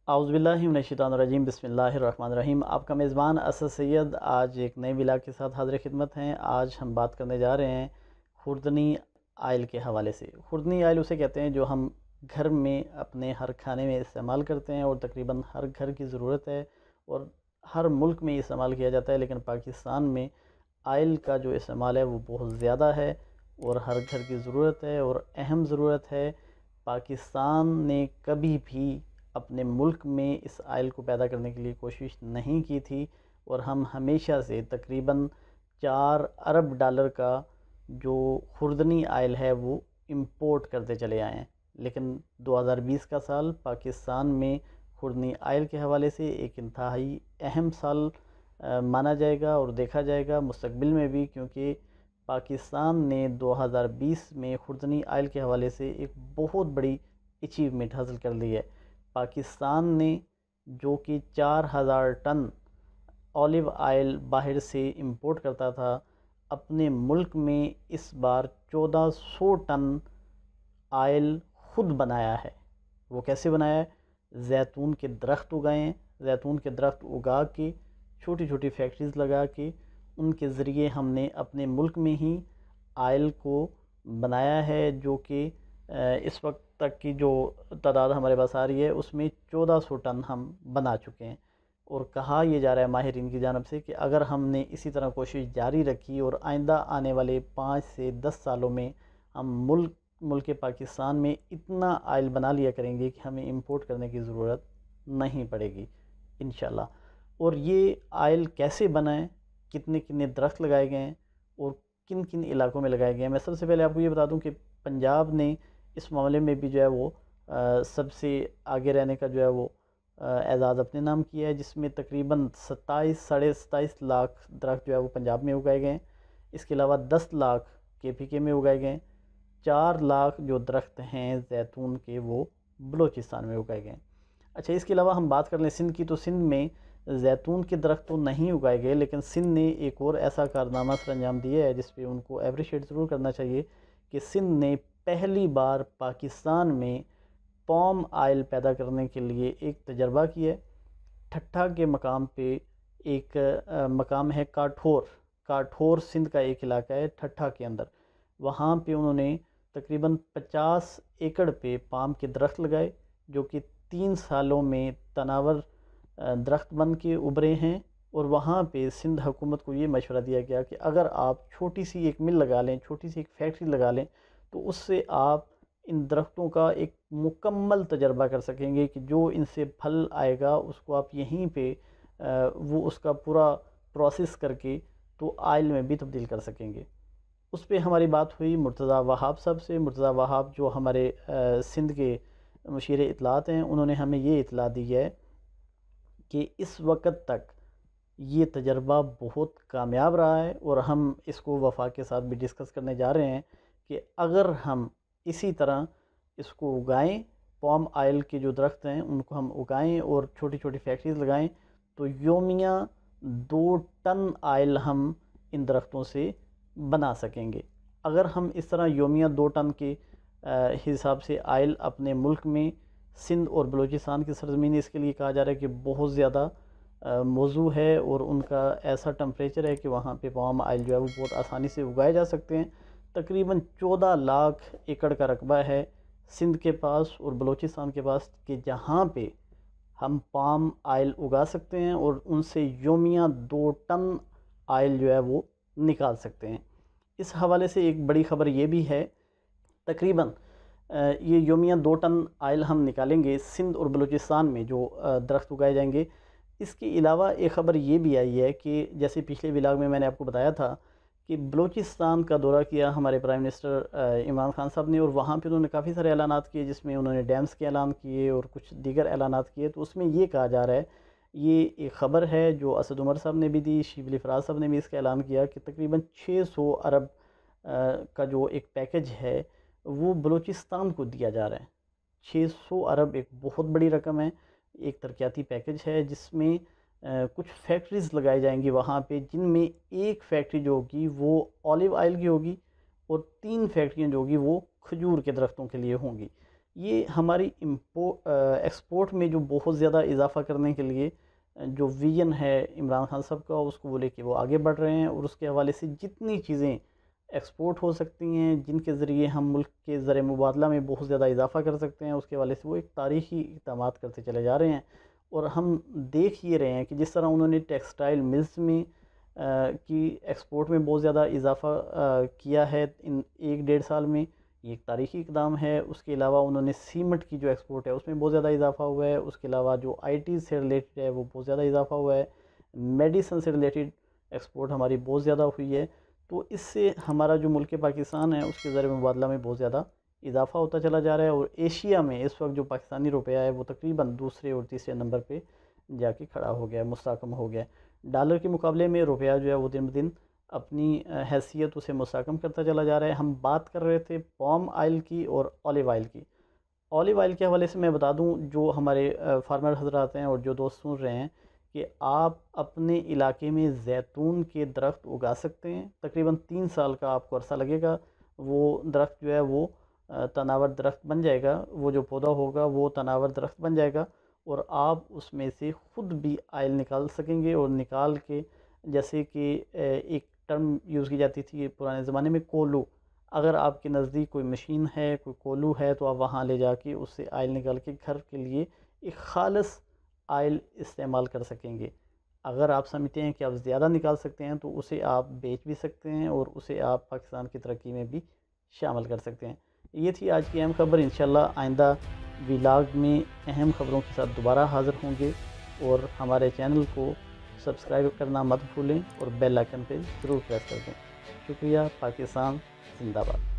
اعوذ باللہ من الشیطان الرجیم، بسم اللہ الرحمن الرحیم۔ آپ کا میزبان اسد سید آج ایک نئے ولاگ کے ساتھ حاضر خدمت ہیں۔ آج ہم بات کرنے جا رہے ہیں خوردنی آئل کے حوالے سے۔ خوردنی آئل اسے کہتے ہیں جو ہم گھر میں اپنے ہر کھانے میں استعمال کرتے ہیں اور تقریباً ہر گھر کی ضرورت ہے اور ہر ملک میں استعمال کیا جاتا ہے، لیکن پاکستان میں آئل کا جو استعمال ہے وہ بہت زیادہ ہے اور ہر گھر کی ضرورت ہے اور اہم ضرورت ہے۔ پاکستان نے کبھی بھی اپنے ملک میں اس آئل کو پیدا کرنے کے لیے کوشش نہیں کی تھی اور ہم ہمیشہ سے تقریباً 4 ارب ڈالر کا جو خوردنی آئل ہے وہ امپورٹ کرتے چلے آئے ہیں، لیکن 2020 کا سال پاکستان میں خوردنی آئل کے حوالے سے ایک انتہائی اہم سال مانا جائے گا اور دیکھا جائے گا مستقبل میں بھی، کیونکہ پاکستان نے 2020 میں خوردنی آئل کے حوالے سے ایک بہت بڑی اچیومنٹ حاصل کر لی ہے۔ پاکستان نے جو کہ 4000 ٹن اولیو آئل باہر سے امپورٹ کرتا تھا، اپنے ملک میں اس بار 1400 ٹن آئل خود بنایا ہے۔ وہ کیسے بنایا ہے؟ زیتون کے درخت اگائے ہیں، زیتون کے درخت اگا کے چھوٹی چھوٹی فیکٹریز لگا کے ان کے ذریعے ہم نے اپنے ملک میں ہی آئل کو بنایا ہے، جو کہ اس وقت تک کی جو تعداد ہمارے پاس آ رہی ہے اس میں 1400 ٹن ہم بنا چکے ہیں۔ اور کہا یہ جا رہا ہے ماہرین کی جانب سے کہ اگر ہم نے اسی طرح کوشش جاری رکھی اور آئندہ آنے والے 5 سے 10 سالوں میں ہم ملک پاکستان میں اتنا آئل بنا لیا کریں گے کہ ہمیں امپورٹ کرنے کی ضرورت نہیں پڑے گی انشاءاللہ۔ اور یہ آئل کیسے بنا ہے، کتنے کتنے درخت لگائے گئے ہیں اور کن کن علاقوں میں لگائے گئے ہیں، میں سب سے پہلے آپ کو یہ بتا دوں کہ پنجاب نے اس معاملے میں بھی جو ہے وہ سب سے آگے رہنے کا جو ہے وہ اعزاز اپنے نام کیا ہے، جس میں تقریباً 27-27.5 لاکھ درخت جو ہے وہ پنجاب میں اگائے گئے ہیں۔ اس کے علاوہ 10 لاکھ KPK میں اگائے گئے ہیں، 4 لاکھ جو درخت ہیں زیتون کے وہ بلوچستان میں اگائے گئے ہیں۔ اچھا، اس کے علاوہ ہم بات کر لیں سندھ کی، تو سندھ میں زیتون کے درخت تو نہیں اگائے گئے، لیکن سندھ نے ایک اور ایسا کارنامہ سر انجام دیا ہے جس پہ ان کو اپریشیٹ ضرور کرنا چاہیے کہ سندھ نے پہلی بار پاکستان میں پام آئل پیدا کرنے کے لیے ایک تجربہ کیا ہے۔ ٹھٹھا کے مقام پہ ایک مقام ہے کاٹھور سندھ کا ایک علاقہ ہے ٹھٹھا کے اندر، وہاں پہ انہوں نے تقریباً 50 ایکڑ پہ پام کے درخت لگائے، جو کہ 3 سالوں میں تناور درخت بن کے ابھرے ہیں۔ اور وہاں پہ سندھ حکومت کو یہ مشورہ دیا گیا کہ اگر آپ چھوٹی سی ایک مل لگا لیں، چھوٹی سی ایک فیکٹری لگا لیں، تو اس سے آپ ان درختوں کا ایک مکمل تجربہ کر سکیں گے کہ جو ان سے پھل آئے گا اس کو آپ یہیں پہ وہ اس کا پورا پروسیس کر کے تو آئل میں بھی تبدیل کر سکیں گے۔ اس پہ ہماری بات ہوئی مرتضیٰ وہاب صاحب سے۔ مرتضیٰ وہاب جو ہمارے سندھ کے مشیر اطلاعات ہیں، انہوں نے ہمیں یہ اطلاع دی ہے کہ اس وقت تک یہ تجربہ بہت کامیاب رہا ہے اور ہم اس کو وفاق کے ساتھ بھی ڈسکس کرنے جا رہے ہیں کہ اگر ہم اسی طرح اس کو اگائیں، پام آئل کے جو درخت ہیں ان کو ہم اگائیں اور چھوٹی چھوٹی فیکٹریز لگائیں، تو یومیہ 2 ٹن آئل ہم ان درختوں سے بنا سکیں گے۔ اگر ہم اس طرح یومیہ 2 ٹن کے حساب سے آئل اپنے ملک میں، سندھ اور بلوچستان کی سرزمین، اس کے لیے کہا جا رہا ہے کہ بہت زیادہ موزوں ہے اور ان کا ایسا ٹمپریچر ہے کہ وہاں پہ پام آئل جو ہے وہ بہت آسانی سے اگائے جا سکتے ہیں۔ تقریباً 14 لاکھ ایکڑ کا رقبہ ہے سندھ کے پاس اور بلوچستان کے پاس کہ جہاں پہ ہم پام آئل اگا سکتے ہیں اور ان سے یومیہ 2 ٹن آئل جو ہے وہ نکال سکتے ہیں۔ اس حوالے سے ایک بڑی خبر یہ بھی ہے، تقریباً یہ یومیہ 2 ٹن آئل ہم نکالیں گے سندھ اور بلوچستان میں جو درخت اگائے جائیں گے۔ اس کے علاوہ ایک خبر یہ بھی آئی ہے کہ جیسے پچھلے ولاگ میں نے آپ کو بتایا تھا کہ بلوچستان کا دورہ کیا ہمارے پرائم منسٹر عمران خان صاحب نے، اور وہاں پہ انہوں نے کافی سارے اعلانات کیے، جس میں انہوں نے ڈیمز کے اعلان کیے اور کچھ دیگر اعلانات کیے۔ تو اس میں یہ کہا جا رہا ہے، یہ ایک خبر ہے جو اسد عمر صاحب نے بھی دی، شیبلی فراز صاحب نے بھی اس کا اعلان کیا کہ تقریباً 600 ارب کا جو ایک پیکج ہے وہ بلوچستان کو دیا جا رہا ہے۔ 600 ارب ایک بہت بڑی رقم ہے، ایک ترقیاتی پیکج ہے جس میں کچھ فیکٹریز لگائی جائیں گی وہاں پہ، جن میں ایک فیکٹری جو ہوگی وہ اولیو آئل کی ہوگی اور 3 فیکٹریاں جو ہوگی وہ کھجور کے درختوں کے لیے ہوں گی۔ یہ ہماری ایکسپورٹ میں جو بہت زیادہ اضافہ کرنے کے لیے جو ویژن ہے عمران خان صاحب کا، اس کو وہ لے کے وہ آگے بڑھ رہے ہیں، اور اس کے حوالے سے جتنی چیزیں ایکسپورٹ ہو سکتی ہیں، جن کے ذریعے ہم ملک کے زر مبادلہ میں بہت زیادہ اضافہ کر سکتے ہیں، اس کے حوالے سے وہ ایک تاریخی اقدامات کرتے چلے جا رہے ہیں۔ اور ہم دیکھ یہ رہے ہیں کہ جس طرح انہوں نے ٹیکسٹائل ملز میں کی ایکسپورٹ میں بہت زیادہ اضافہ کیا ہے ان 1-1.5 سال میں، یہ ایک تاریخی اقدام ہے۔ اس کے علاوہ انہوں نے سیمنٹ کی جو ایکسپورٹ ہے اس میں بہت زیادہ اضافہ ہوا ہے۔ اس کے علاوہ جو آئی ٹی سے ریلیٹڈ ہے وہ بہت زیادہ اضافہ ہوا ہے۔ میڈیسن سے ریلیٹڈ ایکسپورٹ ہماری بہت زیادہ ہوئی ہے۔ تو اس سے ہمارا جو ملک پاکستان ہے اس کے زر مبادلہ میں بہت زیادہ اضافہ ہوتا چلا جا رہا ہے، اور ایشیا میں اس وقت جو پاکستانی روپیہ ہے وہ تقریباً دوسرے اور تیسرے نمبر پہ جا کے کھڑا ہو گیا، مستحکم ہو گیا۔ ڈالر کے مقابلے میں روپیہ جو ہے وہ دن بدن اپنی حیثیت اسے مستحکم کرتا چلا جا رہا ہے۔ ہم بات کر رہے تھے پام آئل کی اور اولیو آئل کی۔ اولیو آئل کے حوالے سے میں بتا دوں، جو ہمارے فارمر حضرات ہیں اور جو دوست سن رہے ہیں، کہ آپ اپنے علاقے میں زیتون کے درخت اگا سکتے ہیں۔ تقریباً 3 سال کا آپ کو عرصہ لگے گا، وہ درخت جو ہے وہ تناور درخت بن جائے گا، وہ جو پودا ہوگا وہ تناور درخت بن جائے گا، اور آپ اس میں سے خود بھی آئل نکال سکیں گے، اور نکال کے جیسے کہ ایک ٹرم یوز کی جاتی تھی پرانے زمانے میں، کولو۔ اگر آپ کے نزدیک کوئی مشین ہے، کوئی کولو ہے، تو آپ وہاں لے جا کے اس سے آئل نکال کے گھر کے لیے ایک خالص آئل استعمال کر سکیں گے۔ اگر آپ سمجھتے ہیں کہ آپ زیادہ نکال سکتے ہیں تو اسے آپ بیچ بھی سکتے ہیں، اور اسے آپ پاکستان کی ترقی میں بھی شامل کر سکتے ہیں۔ یہ تھی آج کی اہم خبر۔ انشاءاللہ آئندہ ویلاگ میں اہم خبروں کے ساتھ دوبارہ حاضر ہوں گے، اور ہمارے چینل کو سبسکرائب کرنا مت بھولیں، اور بیل آئکن پہ ضرور پریس کر دیں۔ شکریہ۔ پاکستان زندہ باد۔